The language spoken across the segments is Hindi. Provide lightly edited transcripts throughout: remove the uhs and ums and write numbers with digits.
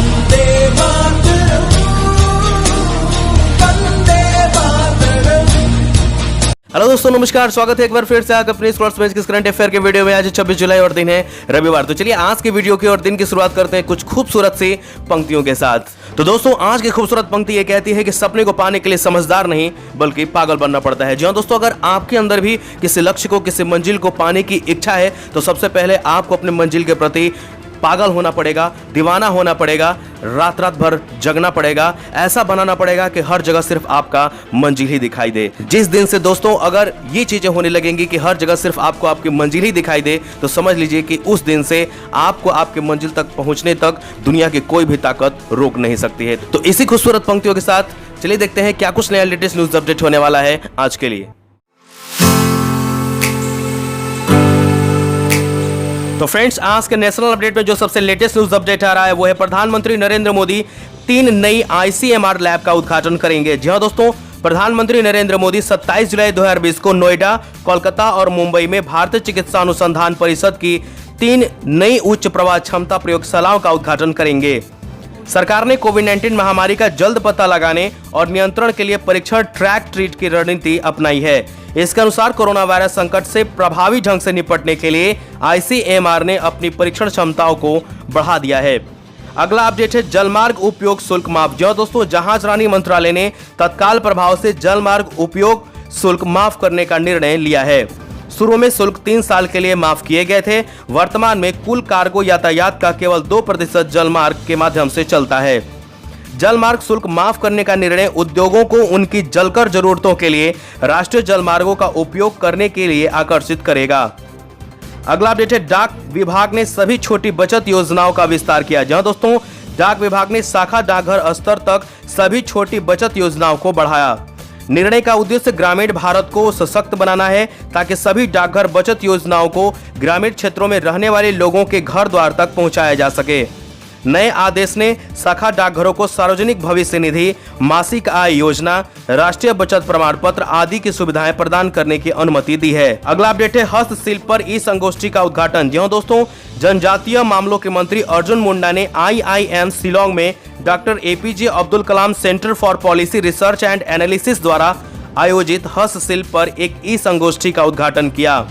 वंदे मातरम, वंदे मातरम। हेलो दोस्तों, नमस्कार। स्वागत है एक बार फिर से आप अपने स्पोर्ट्स मैच के करंट अफेयर के वीडियो में। आज 26 जुलाई और दिन है रविवार। तो चलिए आज के वीडियो की और दिन की शुरुआत करते हैं कुछ खूबसूरत सी पंक्तियों के साथ। तो दोस्तों, आज की खूबसूरत पंक्ति ये कहती है कि सपने को पाने के लिए समझदार नहीं बल्कि पागल बनना पड़ता है। जी हाँ दोस्तों, अगर आपके अंदर भी किसी लक्ष्य को, किसी मंजिल को पाने की इच्छा है तो सबसे पहले आपको अपने मंजिल के प्रति पागल होना पड़ेगा, दीवाना होना पड़ेगा, रात रात भर जगना पड़ेगा, ऐसा बनाना पड़ेगा कि हर जगह सिर्फ आपका मंजिल ही दिखाई दे। जिस दिन से दोस्तों अगर ये चीजें होने लगेंगी कि हर जगह सिर्फ आपको आपकी मंजिल ही दिखाई दे, तो समझ लीजिए कि उस दिन से आपको आपके मंजिल तक पहुंचने तक दुनिया की कोई भी ताकत रोक नहीं सकती है। तो इसी खूबसूरत पंक्तियों के साथ चलिए देखते हैं क्या कुछ नया लेटेस्ट न्यूज अपडेट होने वाला है आज के लिए। तो फ्रेंड्स, आज के नेशनल अपडेट में जो सबसे लेटेस्ट न्यूज अपडेट आ रहा है वो है प्रधानमंत्री नरेंद्र मोदी 3 नई ICMR लैब का उद्घाटन करेंगे। जी हां दोस्तों, प्रधानमंत्री नरेंद्र मोदी 27 जुलाई 2020 को नोएडा, कोलकाता और मुंबई में भारतीय चिकित्सा अनुसंधान परिषद की 3 नई उच्च प्रवाह क्षमता प्रयोगशालाओं का उद्घाटन करेंगे। सरकार ने कोविड-19 महामारी का जल्द पता लगाने और नियंत्रण के लिए परीक्षण ट्रैक ट्रीट की रणनीति अपनाई है। इसके अनुसार कोरोना वायरस संकट से प्रभावी ढंग से निपटने के लिए ICMR ने अपनी परीक्षण क्षमताओं को बढ़ा दिया है। अगला अपडेट है जलमार्ग उपयोग शुल्क माफ। जो दोस्तों, जहाज रानी मंत्रालय ने तत्काल प्रभाव से जलमार्ग उपयोग शुल्क माफ करने का निर्णय लिया है। शुरू में शुल्क 3 साल के लिए माफ किए गए थे। वर्तमान में कुल कार्गो यातायात का केवल 2% जलमार्ग के माध्यम से चलता है। जलमार्ग शुल्क माफ करने का निर्णय उद्योगों को उनकी जलकर जरूरतों के लिए राष्ट्रीय जलमार्गों का उपयोग करने के लिए आकर्षित करेगा। अगला अपडेट है डाक विभाग ने सभी छोटी बचत योजनाओं का विस्तार किया। जहां दोस्तों, डाक विभाग ने शाखा डाकघर स्तर तक सभी छोटी बचत योजनाओं को बढ़ाया। निर्णय का उद्देश्य ग्रामीण भारत को सशक्त बनाना है ताकि सभी डाकघर बचत योजनाओं को ग्रामीण क्षेत्रों में रहने वाले लोगों के घर द्वार तक पहुंचाया जा सके। नए आदेश ने शाखा डाकघरों को सार्वजनिक भविष्य निधि, मासिक आय योजना, राष्ट्रीय बचत प्रमाण पत्र आदि की सुविधाएं प्रदान करने की अनुमति दी है। अगला अपडेट है हस्तशिल्प पर संगोष्ठी का उद्घाटन। जी दोस्तों, जनजातीय मामलों के मंत्री अर्जुन मुंडा ने IIM शिलोंग में doctor APJ Abdul Kalam centre for policy research and analysis द्वारा आयोजित हस्तशिल्प पर एक संगोष्ठी का उद्घाटन किया।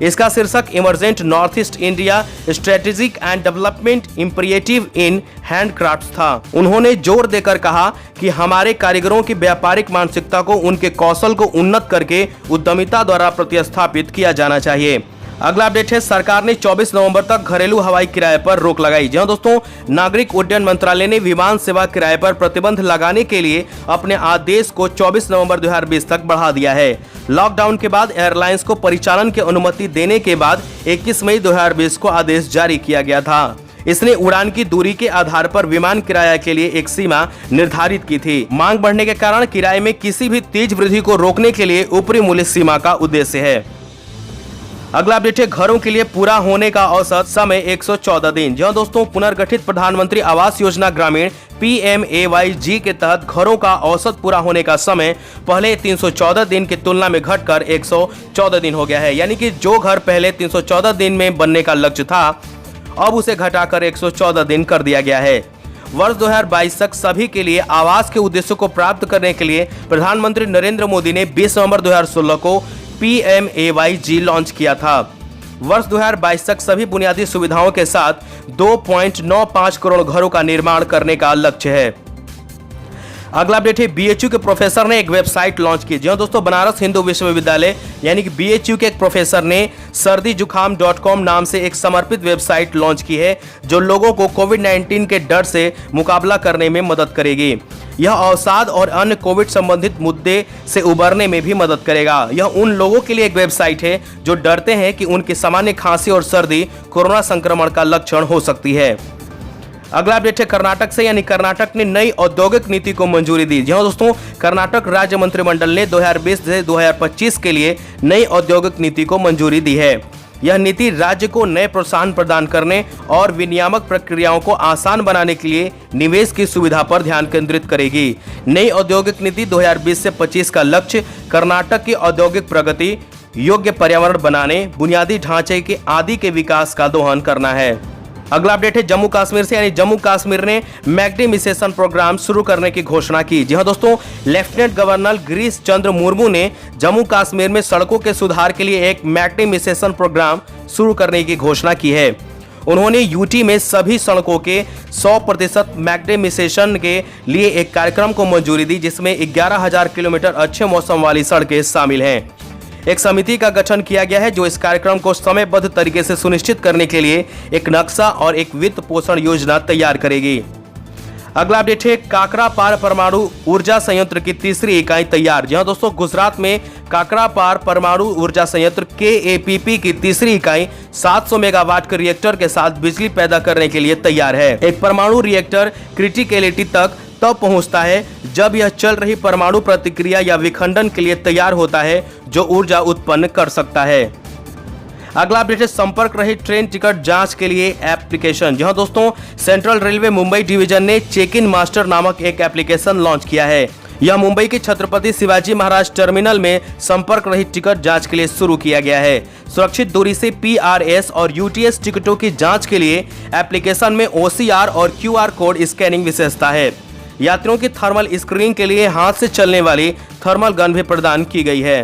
इसका शीर्षक emergent north east India strategic and development imperative in handcrafts था। उन्होंने जोर देकर कहा कि हमारे कारीगरों की व्यापारिक मानसिकता को उनके कौशल को उन्नत करके उद्यमिता द्वारा प्रतिस्थापित किया जाना चाहिए। अगला अपडेट है सरकार ने 24 नवंबर तक घरेलू हवाई किराए पर रोक लगाई। जी दोस्तों, नागरिक उड्डयन मंत्रालय ने विमान सेवा किराए पर प्रतिबंध लगाने के लिए अपने आदेश को 24 नवंबर 2020 तक बढ़ा दिया है। लॉकडाउन के बाद एयरलाइंस को परिचालन की अनुमति देने के बाद 21 मई 2020 को आदेश जारी किया गया था। इसने उड़ान की दूरी के आधार पर विमान किराया के लिए एक सीमा निर्धारित की थी। मांग बढ़ने के कारण किराए में किसी भी तेज वृद्धि को रोकने के लिए ऊपरी मूल्य सीमा का उद्देश्य है। अगला अपडेट है घरों के लिए पूरा होने का औसत समय 114 दिन। जहां दोस्तों, पुनर्गठित प्रधानमंत्री आवास योजना ग्रामीण PMAYG के तहत घरों का औसत पूरा होने का समय पहले 314 दिन की तुलना में घटकर 114 दिन हो गया है। यानी कि जो घर पहले 314 दिन में बनने का लक्ष्य था, अब उसे घटाकर 114 दिन कर दिया गया है। वर्ष 2022 तक सभी के लिए आवास के उद्देश्य को प्राप्त करने के लिए प्रधानमंत्री नरेंद्र मोदी ने 20 नवंबर 2016 को PMAYG लॉन्च किया था। वर्ष 2022 तक सभी बुनियादी सुविधाओं के साथ 2.95 करोड़ घरों का निर्माण करने का लक्ष्य है। अगला अपडेट है BHU के प्रोफेसर ने एक वेबसाइट लॉन्च की। जी हाँ दोस्तों, बनारस हिंदू विश्वविद्यालय यानी कि BHU के एक प्रोफेसर ने सर्दीजुखाम.com नाम से एक समर्पित वेबसाइट लॉन्च की है जो लोगों को कोविड-19 के डर से मुकाबला करने में मदद करेगी। यह अवसाद और अन्य कोविड संबंधित मुद्दे से उबरने में भी मदद करेगा। यह उन लोगों के लिए एक वेबसाइट है जो डरते हैं कि उनकी सामान्य खांसी और सर्दी कोरोना संक्रमण का लक्षण हो सकती है। अगला अपडेट है कर्नाटक से, यानी कर्नाटक ने नई औद्योगिक नीति को मंजूरी दी। जी हाँ दोस्तों, कर्नाटक राज्य मंत्रिमंडल ने 2020 से 2025 के लिए नई औद्योगिक नीति को मंजूरी दी है। यह नीति राज्य को नए प्रोत्साहन प्रदान करने और विनियामक प्रक्रियाओं को आसान बनाने के लिए निवेश की सुविधा पर ध्यान केंद्रित करेगी। नई औद्योगिक नीति 2020 से 25 का लक्ष्य कर्नाटक की औद्योगिक प्रगति, योग्य पर्यावरण बनाने, बुनियादी ढांचे के आदि के विकास का दोहन करना है। अगला अपडेट है जम्मू कश्मीर से, यानी जम्मू कश्मीर ने मैग्नीफिसेशन प्रोग्राम शुरू करने की घोषणा की। जी हां दोस्तों, लेफ्टिनेंट गवर्नर गिरीश चंद्र मुर्मू ने जम्मू कश्मीर में सड़कों के सुधार के लिए एक मैग्नीफिसेशन प्रोग्राम शुरू करने की घोषणा की है। उन्होंने यूटी में सभी सड़कों के 100% मैग्नीफिसेशन के लिए एक कार्यक्रम को मंजूरी दी, जिसमें 11,000 किलोमीटर अच्छे मौसम वाली सड़कें शामिल हैं। एक समिति का गठन किया गया है जो इस कार्यक्रम को समयबद्ध तरीके से सुनिश्चित करने के लिए एक नक्शा और एक वित्त पोषण योजना तैयार करेगी। अगला अपडेट है काकरापार परमाणु ऊर्जा संयंत्र की तीसरी इकाई तैयार। जी हां दोस्तों, गुजरात में काकरापार परमाणु ऊर्जा संयंत्र KAPP की तीसरी इकाई 700 मेगावाट के रिएक्टर के साथ बिजली पैदा करने के लिए तैयार है। एक परमाणु रिएक्टर क्रिटिकलिटी तक तब पहुंचता है जब यह चल रही परमाणु प्रतिक्रिया या विखंडन के लिए तैयार होता है जो ऊर्जा उत्पन्न कर सकता है। अगला अपडेट है संपर्क रहित ट्रेन टिकट जांच के लिए एप्लीकेशन। जी हां दोस्तों, सेंट्रल रेलवे मुंबई डिवीजन ने चेक इन मास्टर नामक एक एप्लीकेशन लॉन्च किया है। यह मुंबई के छत्रपति शिवाजी महाराज टर्मिनल में संपर्क रहित टिकट जांच के लिए शुरू किया गया है। सुरक्षित दूरी से PRS और UTS टिकटों की जांच के लिए एप्लीकेशन में OCR और QR कोड स्कैनिंग विशेषता है। यात्रियों की थर्मल स्क्रीनिंग के लिए हाथ से चलने वाली थर्मल गन भी प्रदान की गई है।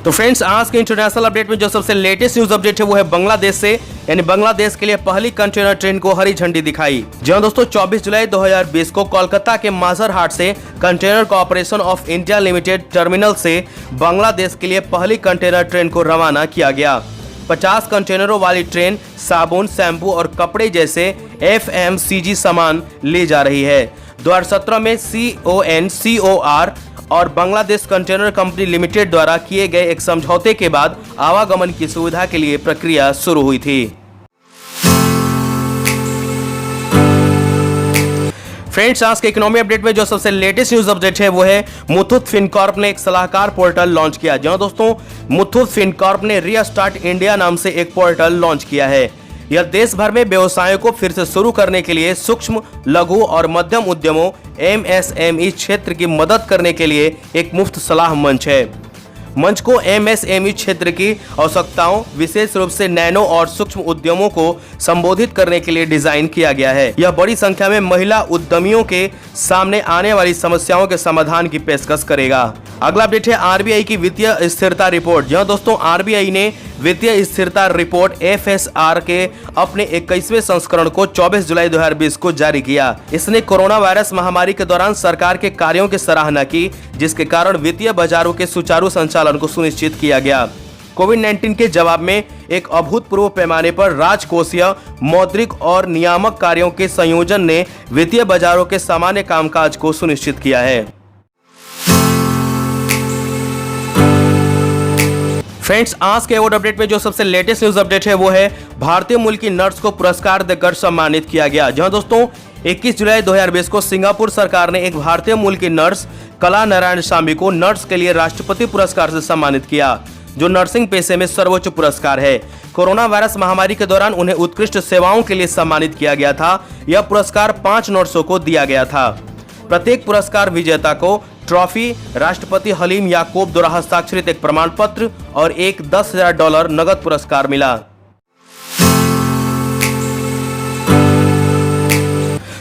तो फ्रेंड्स, आज के इंटरनेशनल अपडेट में जो सबसे लेटेस्ट न्यूज अपडेट है वो है बांग्लादेश से, यानी बांग्लादेश के लिए पहली कंटेनर ट्रेन को हरी झंडी दिखाई। जी हां दोस्तों, 24 जुलाई 2020 को कोलकाता के माजरहाट से container corporation of India limited terminal से बांग्लादेश के लिए पहली कंटेनर ट्रेन को रवाना किया गया। 50 कंटेनरों वाली ट्रेन साबुन, शैम्पू और कपड़े जैसे FMCG सामान ले जा रही है। 2017 में CONCOR और बांग्लादेश कंटेनर कंपनी लिमिटेड द्वारा किए गए एक समझौते के बाद आवागमन की सुविधा के लिए प्रक्रिया शुरू हुई थी। फ्रेंड्स, आज के इकोनॉमी अपडेट में जो सबसे लेटेस्ट न्यूज अपडेट है वो है मुथूट फिनकॉर्प ने एक सलाहकार पोर्टल लॉन्च किया। जी हां दोस्तों, मुथूट फिनकॉर्प ने रीस्टार्ट इंडिया नाम से एक पोर्टल लॉन्च किया है। यह देश भर में व्यवसायों को फिर से शुरू करने के लिए सूक्ष्म, लघु और मध्यम उद्यमों MSME क्षेत्र की मदद करने के लिए एक मुफ्त सलाह मंच है। मंच को MSME क्षेत्र की आवश्यकताओं, विशेष रूप से नैनो और सूक्ष्म उद्यमों को संबोधित करने के लिए डिजाइन किया गया है। यह बड़ी संख्या में महिला उद्यमियों के सामने आने वाली समस्याओं के समाधान की पेशकश करेगा। अगला अपडेट है RBI की वित्तीय स्थिरता रिपोर्ट। जी हां दोस्तों, RBI ने वित्तीय स्थिरता रिपोर्ट FSR के अपने 21वें संस्करण को 24 जुलाई 2020 को जारी किया। इसने कोरोना वायरस महामारी के दौरान सरकार के कार्यों की सराहना की, जिसके कारण वित्तीय बाजारों के सुचारू संचालन को सुनिश्चित किया गया। कोविड-19 के जवाब में एक अभूतपूर्व पैमाने पर राजकोषीय, मौद्रिक और नियामक कार्यों के संयोजन ने वित्तीय बाजारों के सामान्य कामकाज को सुनिश्चित किया है। फ्रेंड्स, आज के अवार्ड अपडेट में जो सबसे लेटेस्ट न्यूज अपडेट है वो है भारतीय मूल की नर्स को पुरस्कार देकर सम्मानित किया गया। जहां दोस्तों 21 जुलाई 2020 को सिंगापुर सरकार ने एक भारतीय मूल की नर्स कला नारायण स्वामी को नर्स के लिए राष्ट्रपति पुरस्कार से सम्मानित किया, जो नर्सिंग पेशे में सर्वोच्च पुरस्कार है। कोरोना वायरस महामारी के दौरान उन्हें उत्कृष्ट सेवाओं के लिए सम्मानित किया गया था। यह पुरस्कार 5 नर्सों को दिया गया था। प्रत्येक पुरस्कार विजेता को ट्रॉफी, राष्ट्रपति हलीम याकूब द्वारा हस्ताक्षरित एक प्रमाण पत्र और एक $10,000 नगद पुरस्कार मिला।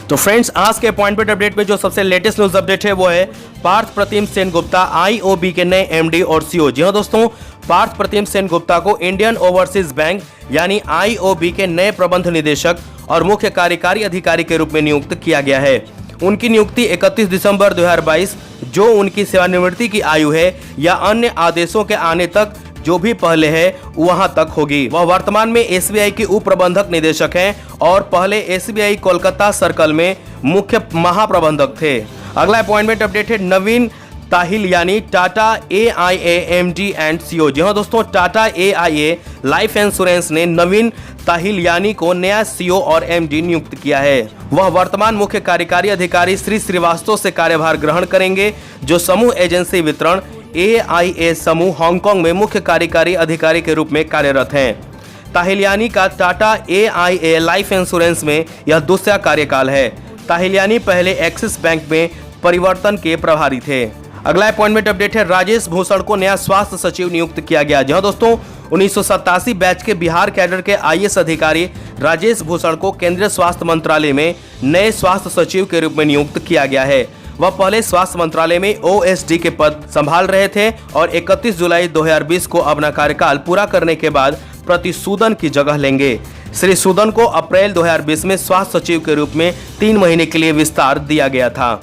तो फ्रेंड्स, आज के अपॉइंटमेंट अपडेट में जो सबसे लेटेस्ट न्यूज अपडेट है वो है पार्थ प्रतिम सेनगुप्ता IOB के नए MD और CEO। जी हां दोस्तों, पार्थ प्रतिम सेनगुप्ता को इंडियन ओवरसीज बैंक यानी IOB के नए प्रबंध निदेशक और मुख्य कार्यकारी अधिकारी के रूप में नियुक्त किया गया है। उनकी नियुक्ति 31 दिसंबर 2022, जो उनकी सेवानिवृत्ति की आयु है, या अन्य आदेशों के आने तक जो भी पहले है वहां तक होगी। वह वर्तमान में SBI के उप प्रबंधक निदेशक हैं और पहले SBI कोलकाता सर्कल में मुख्य महाप्रबंधक थे। अगला अपॉइंटमेंट अपडेट है Naveen Tahiliani Tata AIA MD and CEO। जी हां दोस्तों, टाटा AIA लाइफ इंश्योरेंस ने नवीन ताहिलियानी को नया CEO और MD नियुक्त किया है। वह वर्तमान मुख्य कार्यकारी अधिकारी श्री श्रीवास्तव से कार्यभार ग्रहण करेंगे, जो समूह एजेंसी वितरण AIA समूह हांगकांग में मुख्य कार्यकारी अधिकारी के रूप में कार्यरत हैं। ताहिलियानी का टाटा AIA लाइफ इंश्योरेंस में यह दूसरा कार्यकाल है। ताहिलियानी पहले एक्सिस बैंक में परिवर्तन के प्रभारी थे। अगला अपॉइंटमेंट अपडेट है राजेश भूषण को नया स्वास्थ्य सचिव नियुक्त किया गया। जहां दोस्तों 1987 बैच के बिहार कैडर के आईएएस अधिकारी राजेश भूषण को केंद्रीय स्वास्थ्य मंत्रालय में नए स्वास्थ्य सचिव के रूप में नियुक्त किया गया है। वह पहले स्वास्थ्य मंत्रालय में ओएसडी के पद संभाल रहे थे और 31 जुलाई 2020 को अपना कार्यकाल पूरा करने के बाद प्रतिसूदन की जगह लेंगे। श्री सूदन को अप्रैल 2020 में स्वास्थ्य सचिव के रूप में 3 महीने के लिए विस्तार दिया गया था।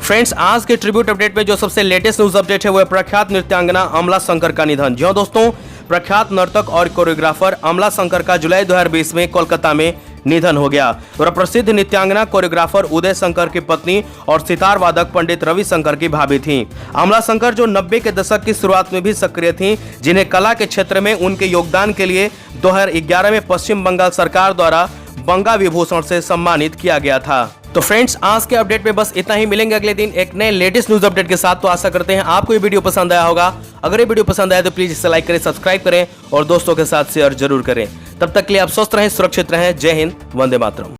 फ्रेंड्स, आज के ट्रिब्यूट अपडेट में जो सबसे लेटेस्ट न्यूज अपडेट है वो है प्रख्यात नृत्यांगना अमला शंकर का निधन। जी हाँ दोस्तों, प्रख्यात नर्तक और कोरियोग्राफर अमला शंकर का जुलाई 2020 में कोलकाता में निधन हो गया। और प्रसिद्ध नृत्यांगना कोरियोग्राफर उदय शंकर की पत्नी और सितार वादक पंडित रवि शंकर की भाभी थीं। अमला शंकर जो 90 के दशक की शुरुआत में भी सक्रिय थीं, जिन्हें कला के क्षेत्र में उनके योगदान के लिए 2011 में पश्चिम बंगाल सरकार द्वारा बंगा विभूषण से सम्मानित किया गया था। तो फ्रेंड्स, आज के अपडेट में बस इतना ही। मिलेंगे अगले दिन एक नए लेटेस्ट न्यूज अपडेट के साथ। तो आशा करते हैं आपको ये वीडियो पसंद आया होगा। अगर ये वीडियो पसंद आया तो प्लीज इसे लाइक करें, सब्सक्राइब करें और दोस्तों के साथ शेयर जरूर करें। तब तक के लिए आप स्वस्थ रहें, सुरक्षित रहें। जय हिंद, वंदे मातरम।